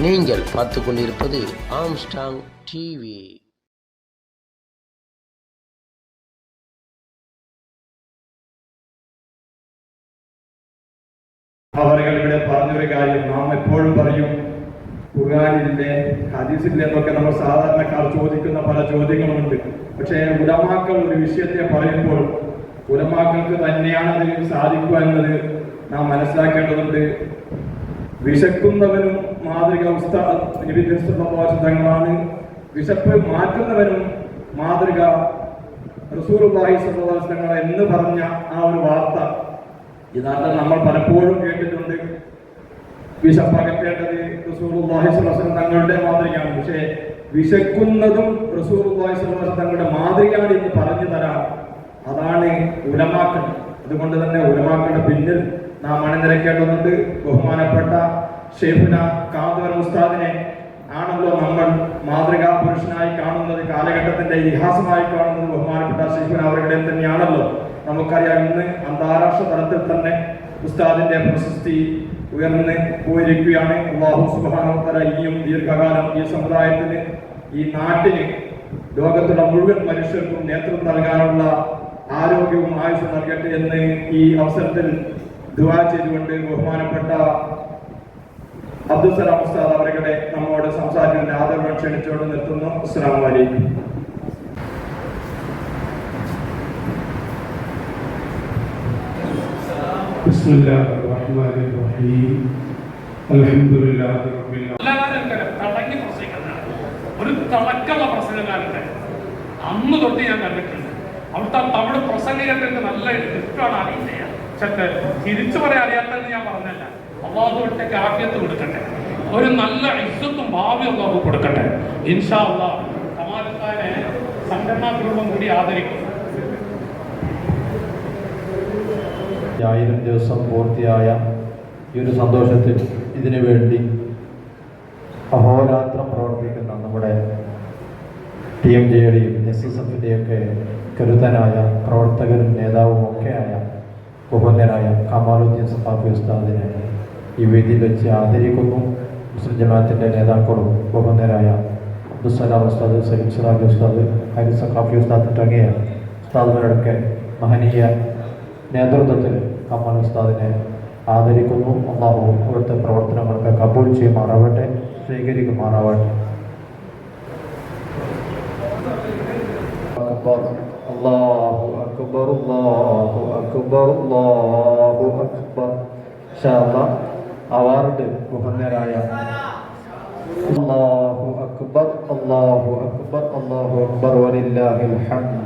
நீங்கள் பார்த்து கொண்டிருப்பது ஆம்ஸ்டாங் டிவி. അവர்கள் ഇവിടെ പറഞ്ഞൊരു കാര്യം നാം എപ്പോഴും പറയും, ഖുർആനിലെ ഹദീസിലെ എന്നൊക്കെ നമ്മൾ സാധാരണക്കാർ ചോദിക്കുന്ന പല ചോദ്യങ്ങളുമുണ്ട്. പക്ഷേ ഉലമാക്കൾ ഒരു വിഷയത്തെ പറയുമ്പോൾ ഉലമാക്കൾക്ക് തന്നെയാണ് അതിൽ സാധിക്കുക എന്നത് നാം മനസ്സിലാക്കേണ്ടതുണ്ട്. വിശക്കുന്നവനും മാതൃക തങ്ങളാണ്, വിശപ്പ് മാറ്റുന്നവനും മാതൃക റസൂലുള്ളാഹി സ്വല്ലല്ലാഹു അലൈഹി വസല്ലം എന്ന് പറഞ്ഞ ആ ഒരു വാർത്ത യഥാർത്ഥം നമ്മൾ പലപ്പോഴും കേട്ടിട്ടുണ്ട്. വിശപ്പകറ്റേണ്ടത് റസൂലുള്ളാഹി സ്വല്ലല്ലാഹു അലൈഹി വസല്ലം തങ്ങളുടെ മാതൃകയാണ്. പക്ഷേ വിശക്കുന്നതും റസൂലുള്ളാഹി സ്വല്ലല്ലാഹു അലൈഹി വസല്ലം തങ്ങളുടെ മാതൃകയാണ് എന്ന് പറഞ്ഞു തരാം, അതാണ് ഉലമാക്കൾ. അതുകൊണ്ട് തന്നെ ഉലമാക്കളുടെ പിന്നിൽ നാം അണിനിരക്കേണ്ടതുണ്ട്. ബഹുമാനപ്പെട്ട ഷെയ്ഖുന കാന്തവർ ഉസ്താദിനെ ആണല്ലോ നമ്മൾ മാതൃകാ പുരുഷനായി കാണുന്നത്, കാലഘട്ടത്തിന്റെ ഇതിഹാസമായി കാണുന്നത് ബഹുമാനപ്പെട്ട ഷെയ്ഖുന അവരുടെ തന്നെയാണല്ലോ. നമുക്കറിയാം, ഇന്ന് അന്താരാഷ്ട്ര തലത്തിൽ തന്നെ ഉസ്താദിന്റെ പ്രശസ്തി ഉയർന്ന് പോയിരിക്കുകയാണ്. അല്ലാഹു സുബ്ഹാനഹു വ തആല ഇനിയും ദീർഘകാലം ഈ സമുദായത്തിന്, ഈ നാട്ടിന്, ലോകത്തുള്ള മുഴുവൻ മനുഷ്യർക്കും നേതൃത്വം നൽകാനുള്ള ആരോഗ്യവും ആയുസ്സും നൽകട്ടെ എന്ന് ഈ അവസരത്തിൽ ദുആ ചെയ്തുകൊണ്ട് ബഹുമാനപ്പെട്ട അബ്ദുസ്സലാം ഉസ്താദ് അവരുടെ നമ്മോട് സംസാരിക്കുന്ന ആദരവ് ക്ഷണിച്ചുകൊണ്ട് നിർത്തുന്നു. അസ്സലാമു അലൈക്കും. ബിസ്മില്ലാഹിർ റഹ്മാനിർ റഹീം. അൽഹംദുലില്ലാഹി റബ്ബിൽ ആലമീൻ. ഒരു തളക്കമുള്ള പ്രസംഗക്കാരുണ്ട്, അന്ന് തൊട്ട് ഞാൻ കണ്ടിട്ടുണ്ട്. അവിടുത്തെ തമിഴ് പ്രസംഗകർക്ക് നല്ല ഇഷ്ടമാണ്. അറിയില്ല, പക്ഷെ തിരിച്ചു പറയാൻ അറിയാത്തതെന്ന് ഞാൻ പറഞ്ഞല്ല. അള്ളാഹു ഇവിടുത്തേക്ക് ആഫിയത്ത് കൊടുക്കട്ടെ, ഒരു നല്ല ഇസ്സത്തും ഭാവി അള്ളാഹു കൊടുക്കട്ടെ. ഇൻഷാ അള്ളാഹ് കമാലുദ്ദീനെ സംഘടനാപൂർവ്വം കൂടി ആദരിക്കും. 1000 ദിവസം പൂർത്തിയായ ഈ ഒരു സന്തോഷത്തിൽ ഇതിനു വേണ്ടി അഹോരാത്രം പ്രവർത്തിക്കുന്ന നമ്മുടെ TMJ-യുടെയും SSF-ൻ്റെയൊക്കെ കരുത്തനായ പ്രവർത്തകരും നേതാവും ഒക്കെയായ ബഹുമാന്യനായ കമാലുദ്ദീൻ സഖാഫി ഉസ്താദിനെ ഈ വേദിയിൽ വെച്ച് ആദരിക്കുന്നു. മുസ്ലിം ജമാഅത്തിൻ്റെ നേതാക്കളും ബഹുമാന്യരായ അബ്ദുസ്സലാം ഉസ്താദ്, സലീം സിറാജ് ഉസ്താദ്, ഹരി സഖാഫി ഉസ്താദ് തുടങ്ങിയ ഉസ്താദുമാരൊക്കെ മഹനീയ നേതൃത്വത്തിൽ കമാൽ ഉസ്താദിനെ ആദരിക്കുന്നു. അല്ലാഹു അവിടുത്തെ പ്രവർത്തനങ്ങൾക്ക് കബൂൽ ചെയ്യുമാറാവട്ടെ, സ്വീകരിക്കുമാറാവട്ടെ. അല്ലാഹു അക്ബർ, അല്ലാഹു അക്ബർ, അല്ലാഹു അക്ബർ. ഇൻഷാ അല്ലാഹ് അവാർഡ് ബഹുമാന്യരായ അല്ലാഹു അക്ബർ, അല്ലാഹു അക്ബർ, അല്ലാഹു അക്ബർ വലില്ലാഹിൽ ഹംദ്.